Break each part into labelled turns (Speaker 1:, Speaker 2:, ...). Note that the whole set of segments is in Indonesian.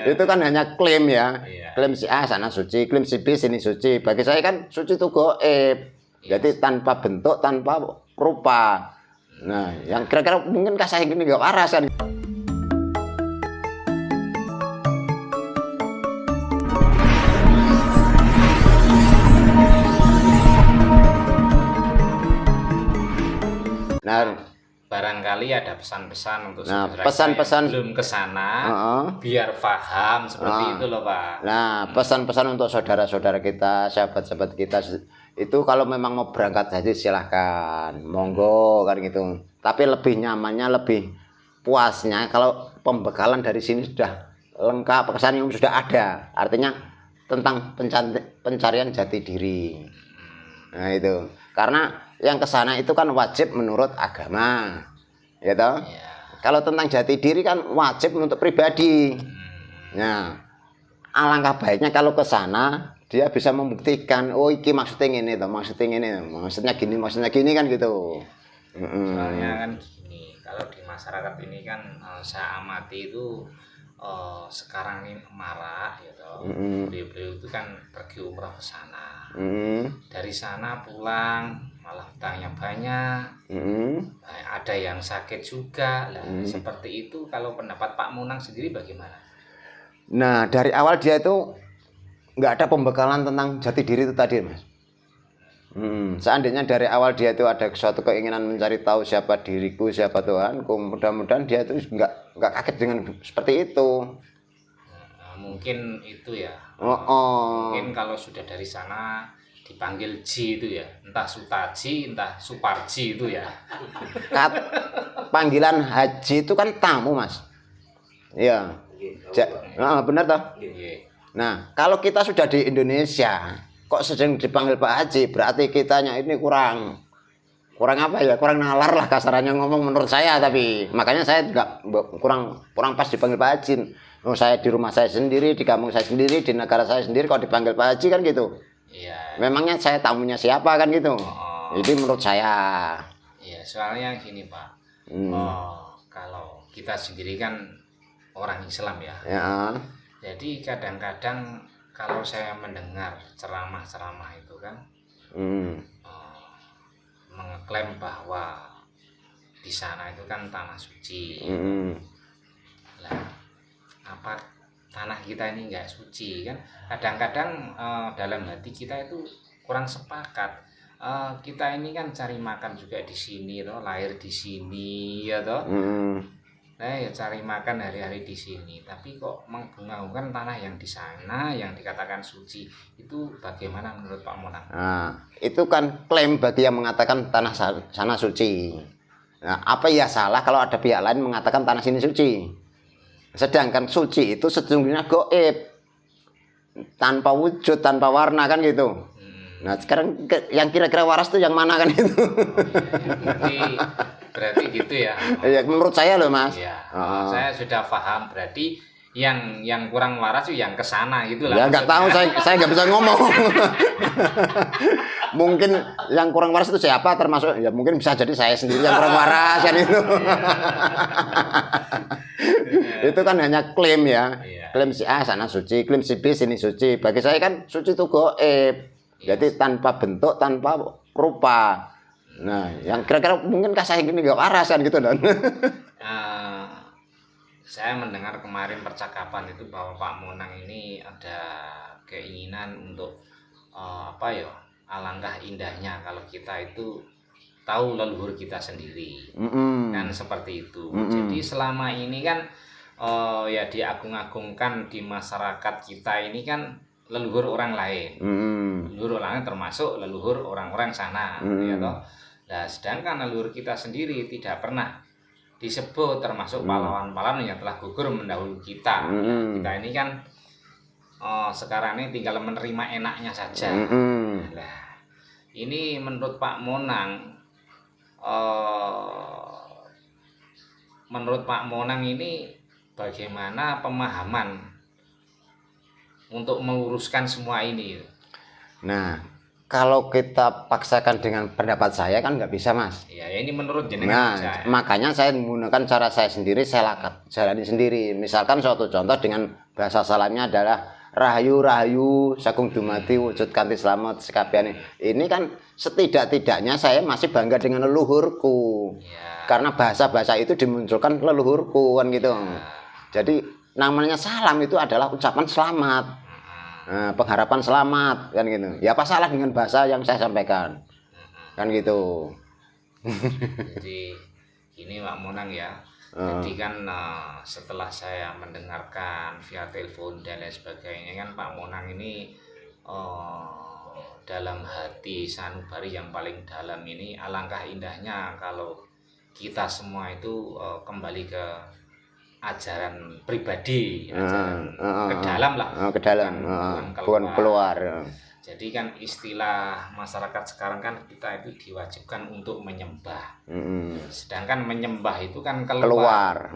Speaker 1: Itu kan hanya klaim ya.
Speaker 2: Iya.
Speaker 1: Klaim si A sana suci, klaim si B sini suci. Bagi saya kan suci itu goib. Jadi tanpa bentuk, tanpa rupa. Nah, yang kira-kira mungkin saya gini nggak waras kan. Nah,
Speaker 2: barangkali ada pesan-pesan untuk
Speaker 1: pesan-pesan
Speaker 2: belum ke sana, biar paham seperti itu loh Pak.
Speaker 1: Nah, pesan-pesan untuk saudara-saudara kita, sahabat-sahabat kita itu kalau memang mau berangkat haji silahkan, monggo kan gitu. Tapi lebih nyamannya, lebih puasnya kalau pembekalan dari sini sudah lengkap, kesannya sudah ada. Artinya tentang pencarian jati diri. Nah itu, karena yang ke sana itu kan wajib menurut agama, gitu.
Speaker 2: Ya.
Speaker 1: Kalau tentang jati diri kan wajib untuk pribadi. Nah, alangkah baiknya kalau ke sana dia bisa membuktikan, oh iki maksudnya ini toh, maksudnya gini kan gitu.
Speaker 2: Soalnya kan gini, kalau di masyarakat ini kan saya amati itu sekarang ini marak gitu. Beliau-beliau itu kan pergi umrah ke sana. Dari sana pulang malah hutangnya banyak. Ada yang sakit juga. Lah, seperti itu kalau pendapat Pak Munang sendiri bagaimana?
Speaker 1: Nah, dari awal dia itu nggak ada pembekalan tentang jati diri itu tadi, Mas. Seandainya dari awal dia itu ada suatu keinginan mencari tahu siapa diriku, siapa Tuhanku, mudah-mudahan dia itu nggak kaget dengan seperti itu.
Speaker 2: Mungkin itu ya. Mungkin kalau sudah dari sana dipanggil Ji itu ya, entah Sutaji, entah Suparji itu ya.
Speaker 1: Panggilan haji itu kan tamu, Mas. Iya. Benar toh? Nah, kalau kita sudah di Indonesia, kok sedang dipanggil Pak Haji, berarti kitanya ini kurang apa ya? Kurang nalar lah kasarannya ngomong menurut saya. Tapi makanya saya juga kurang pas dipanggil Pak Haji. Oh, saya di rumah saya sendiri, di kampung saya sendiri, di negara saya sendiri, kok dipanggil Pak Haji kan gitu.
Speaker 2: Iya.
Speaker 1: Memangnya saya tamunya siapa kan gitu. Ini menurut saya.
Speaker 2: Iya, soalnya gini Pak. Kalau kita sendiri kan orang Islam ya. Jadi kadang-kadang kalau saya mendengar ceramah-ceramah itu kan mengklaim bahwa di sana itu kan tanah suci. Lah, apa tanah kita ini enggak suci kan? Kadang-kadang dalam hati kita itu kurang sepakat. Kita ini kan cari makan juga di sini toh, lahir di sini ya toh. Ya cari makan hari-hari di sini, tapi kok mengagung-agungkan tanah yang di sana yang dikatakan suci itu bagaimana menurut Pak Munang?
Speaker 1: Nah, itu kan klaim bagi yang mengatakan tanah sana suci. Nah, apa ya salah kalau ada pihak lain mengatakan tanah sini suci? Sedangkan suci itu sesungguhnya goib, tanpa wujud, tanpa warna kan gitu. Nah, sekarang yang kira-kira waras itu yang mana kan itu?
Speaker 2: Berarti gitu ya.
Speaker 1: Ya, menurut saya loh, Mas.
Speaker 2: Ya, saya sudah paham. Berarti yang kurang waras itu yang kesana gitu lah.
Speaker 1: Ya nggak tahu, saya nggak bisa ngomong. Mungkin yang kurang waras itu siapa, termasuk ya mungkin bisa jadi saya sendiri yang kurang waras kan itu. Itu kan hanya klaim ya. Klaim si A sana suci, klaim si B sini suci. Bagi saya kan suci itu goib. Jadi tanpa bentuk, tanpa rupa. Nah, yang kira-kira mungkin saya gini nggak waras kan gitu Don.
Speaker 2: Saya mendengar kemarin percakapan itu bahwa Pak Munang ini ada keinginan untuk alangkah indahnya kalau kita itu tahu leluhur kita sendiri. Kan seperti itu. Jadi selama ini kan ya diagung-agungkan di masyarakat kita ini kan leluhur orang lain. Leluhur orang lain termasuk leluhur orang-orang sana ya toh. Nah, sedangkan leluhur kita sendiri tidak pernah disebut, termasuk pahlawan-pahlawan yang telah gugur mendahului kita. Kita ini kan sekarang ini tinggal menerima enaknya saja. Nah, ini menurut Pak Munang, ini bagaimana pemahaman untuk meluruskan semua ini?
Speaker 1: Nah, kalau kita paksakan dengan pendapat saya kan nggak bisa, Mas.
Speaker 2: Ya, ini menurut jenengan bisa, ya?
Speaker 1: Makanya saya menggunakan cara saya sendiri, saya jalani sendiri. Misalkan suatu contoh dengan bahasa salamnya adalah rahayu sagung dumadi wujud kanthi slamet sekabiane. Ini kan setidak-tidaknya saya masih bangga dengan leluhurku.
Speaker 2: Ya.
Speaker 1: Karena bahasa-bahasa itu dimunculkan leluhurku kan gitu.
Speaker 2: Ya.
Speaker 1: Jadi namanya salam itu adalah ucapan selamat. Pengharapan selamat kan gitu. Ya apa salah dengan bahasa yang saya sampaikan? Kan gitu.
Speaker 2: Jadi ini Pak Monang ya. Jadi kan setelah saya mendengarkan via telepon dan lain sebagainya kan Pak Monang ini dalam hati sanubari yang paling dalam ini alangkah indahnya kalau kita semua itu kembali ke ajaran pribadi, ajaran ke dalam lah,
Speaker 1: ke dalam, bukan keluar.
Speaker 2: Jadi kan istilah masyarakat sekarang kan kita itu diwajibkan untuk menyembah. Sedangkan menyembah itu kan keluar.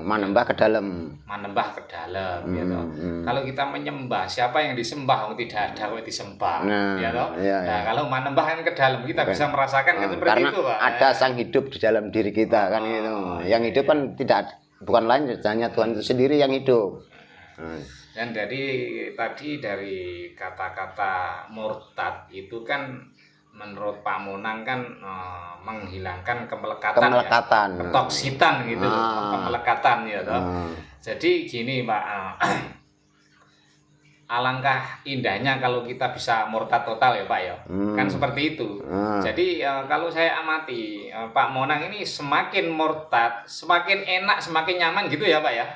Speaker 1: Manembah ke dalam.
Speaker 2: Manembah ke dalam, gitu. Kalau kita menyembah, siapa yang disembah? Tidak ada yang disembah, ya toh? Nah, kalau manembah kan ke dalam, kita bisa merasakan kan seperti
Speaker 1: karena
Speaker 2: itu, Pak.
Speaker 1: Ada sang hidup di dalam diri kita kan itu. Yang hidup kan bukan lain hanya Tuhan itu sendiri yang hidup.
Speaker 2: Dan dari kata-kata murtad itu kan menurut Pak Monang kan menghilangkan kemelekatan. Ya? Ketoksitan gitu, kemelekatan ya toh. Jadi gini Pak, alangkah indahnya kalau kita bisa murtad total ya Pak ya. Kan seperti itu. Jadi kalau saya amati Pak Monang ini semakin murtad, semakin enak, semakin nyaman gitu ya Pak ya.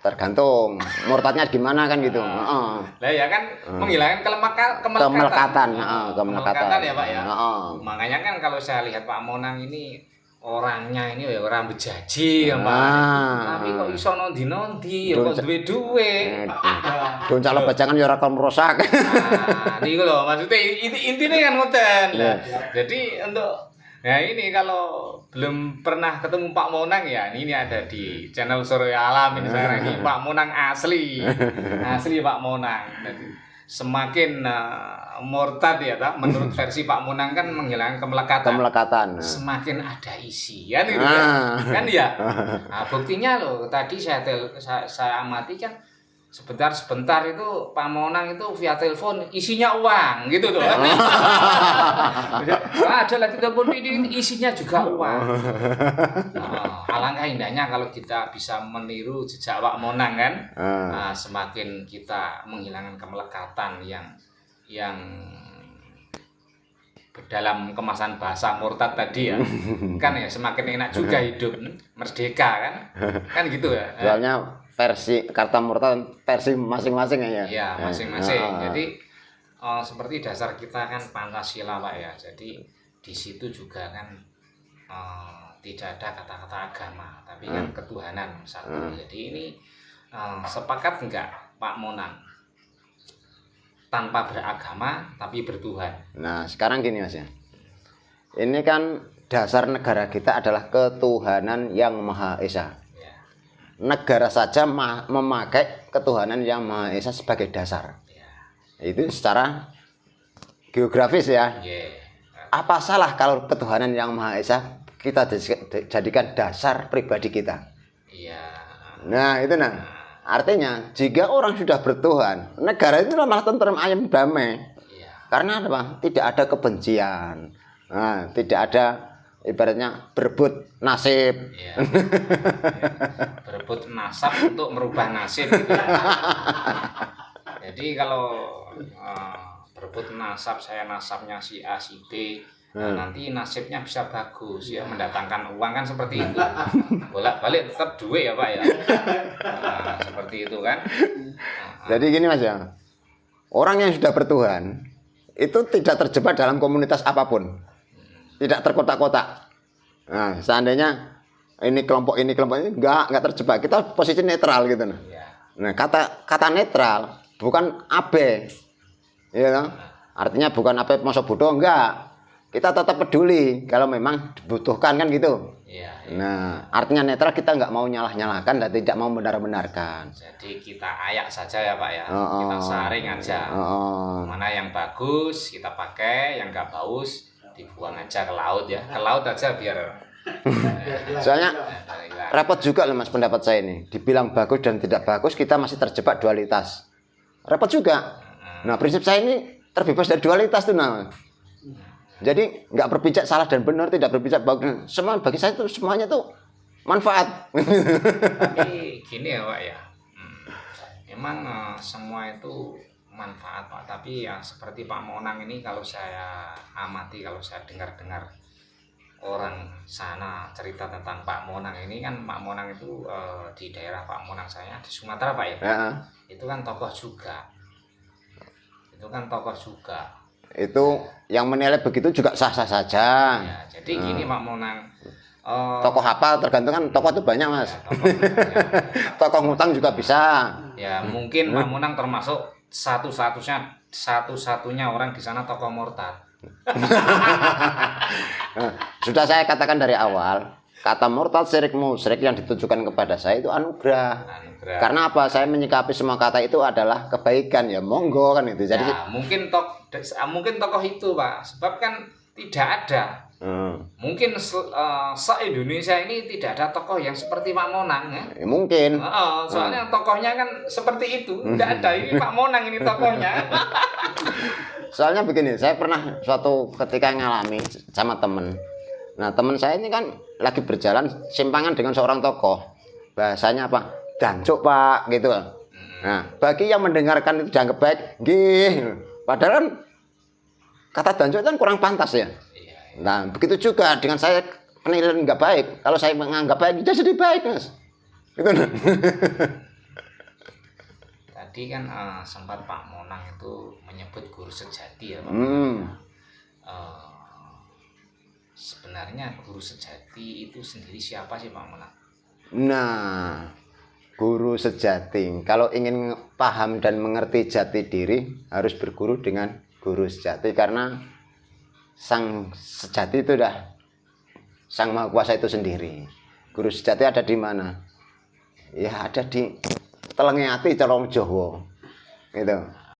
Speaker 1: Tergantung murtadnya gimana kan gitu.
Speaker 2: Lah ya kan menghilangkan kemelekatan ya Pak ya. Makanya kan kalau saya lihat Pak Monang ini orangnya ini ya orang bejaji ya Pak. Tapi kok iso nondi-nondi ya kok duwe.
Speaker 1: Doncak lebajangan ya ora kon merusak.
Speaker 2: Nah, niku lho maksudnya intinya kan ngoten. Jadi untuk nah ini kalau belum pernah ketemu Pak Monang ya, ini ada di channel Surya Alam ini sekarang ini Pak Monang asli Pak Monang. Jadi semakin murtad ya, tak? Menurut versi Pak Monang kan menghilangkan kemelekatan. Semakin ada isian gitu kan ya. Nah, buktinya loh tadi saya amati kan sebentar itu Pak Monang itu via telepon isinya uang gitu tuh. Ada lagi telepon ini isinya juga uang. Alangkah indahnya kalau kita bisa meniru jejak Pak Monang kan. Semakin kita menghilangkan kemelekatan yang dalam kemasan bahasa murtad tadi ya. Kan ya semakin enak juga hidup, merdeka kan gitu ya.
Speaker 1: Soalnya versi kata murtad versi masing-masing ya.
Speaker 2: Iya, masing-masing. Jadi seperti dasar kita kan Pancasila Pak ya. Jadi di situ juga kan tidak ada kata-kata agama, tapi kan ketuhanan satu. Jadi ini sepakat enggak Pak Monang tanpa beragama tapi bertuhan? Nah,
Speaker 1: sekarang gini Mas ya. Ini kan dasar negara kita adalah ketuhanan yang Maha Esa. Negara saja memakai ketuhanan yang Maha Esa sebagai dasar. Itu secara geografis ya. Apa salah kalau ketuhanan yang Maha Esa kita jadikan dasar pribadi kita? Nah, itu artinya jika orang sudah bertuhan, negara itu malah tentrem ayem damai. Karena apa? Tidak ada kebencian. Nah, tidak ada ibaratnya berebut nasib.
Speaker 2: Berebut nasab untuk merubah nasib gitu. Jadi kalau berebut nasab, saya nasabnya si A si B, nanti nasibnya bisa bagus ya, mendatangkan uang kan seperti itu. Bolak-balik tetap duit ya Pak ya. Seperti itu kan.
Speaker 1: Jadi gini Mas ya. Orang yang sudah bertuhan itu tidak terjebak dalam komunitas apapun. Tidak terkotak-kotak. Nah, seandainya ini kelompok ini enggak terjebak. Kita posisi netral gitu nah. Nah, kata netral bukan AB. Ya, artinya bukan AB masuk bodoh enggak. Kita tetap peduli kalau memang dibutuhkan kan gitu.
Speaker 2: Iya, iya.
Speaker 1: Nah, artinya netral kita nggak mau nyalah-nyalahkan dan tidak mau benar-benarkan.
Speaker 2: Jadi kita ayak saja ya Pak ya.
Speaker 1: Oh,
Speaker 2: Kita saring aja.
Speaker 1: oh.
Speaker 2: Mana yang bagus kita pakai, yang nggak bagus dibuang aja ke laut ya. Ke laut aja biar
Speaker 1: Soalnya
Speaker 2: hilang.
Speaker 1: repot juga loh Mas pendapat saya ini. Dibilang bagus dan tidak bagus, kita masih terjebak dualitas. Repot juga. Nah, prinsip saya ini terbebas dari dualitas tuh nah. Jadi nggak berpijak salah dan benar, tidak berpijak bagus. Semua bagi saya itu semuanya tuh manfaat.
Speaker 2: Tapi gini ya Pak ya. Memang semua itu manfaat Pak. Tapi ya seperti Pak Monang ini kalau saya amati, kalau saya dengar-dengar orang sana cerita tentang Pak Monang ini kan, Pak Monang itu di daerah Pak Monang saya di Sumatera Pak ya.
Speaker 1: Ya,
Speaker 2: Itu kan tokoh juga.
Speaker 1: itu yang menilai begitu juga sah-sah saja.
Speaker 2: Ya, jadi gini Pak Monang.
Speaker 1: Tokoh apa tergantung kan tokoh itu banyak Mas. Tokoh ngutang juga bisa.
Speaker 2: Ya mungkin Pak Monang termasuk satu-satunya orang di sana tokoh murtad.
Speaker 1: Sudah saya katakan dari awal, kata murtad, syirik, musyrik yang ditujukan kepada saya itu anugerah. Karena apa? Saya menyikapi semua kata itu adalah kebaikan ya, monggo kan itu. Jadi
Speaker 2: ya, mungkin tokoh itu Pak, sebab kan tidak ada. Mungkin se-Indonesia ini tidak ada tokoh yang seperti Pak Monang ya.
Speaker 1: Mungkin.
Speaker 2: Soalnya tokohnya kan seperti itu, tidak ada. Ini Pak Monang ini tokohnya.
Speaker 1: Soalnya begini, saya pernah suatu ketika ngalami sama temen. Nah, temen saya ini kan lagi berjalan simpangan dengan seorang tokoh. Bahasanya apa? Dancuk Pak, gitu. Nah, bagi yang mendengarkan itu dianggap baik, nggih. Padahal kan kata dancuk kan kurang pantas ya. Nah, begitu juga dengan saya penilaian nggak baik. Kalau saya menganggap baik, dia jadi baik, Mas. Gitu.
Speaker 2: Tadi kan sempat Pak Monang itu menyebut guru sejati ya Pak. Sebenarnya guru sejati itu sendiri siapa sih Pak Monang?
Speaker 1: Nah, guru sejati. Kalau ingin paham dan mengerti jati diri, harus berguru dengan guru sejati. Karena sang sejati itu dah Sang Maha Kuasa itu sendiri. Guru sejati ada di mana? Ya ada di telenge ati cara Jawa. Gitu.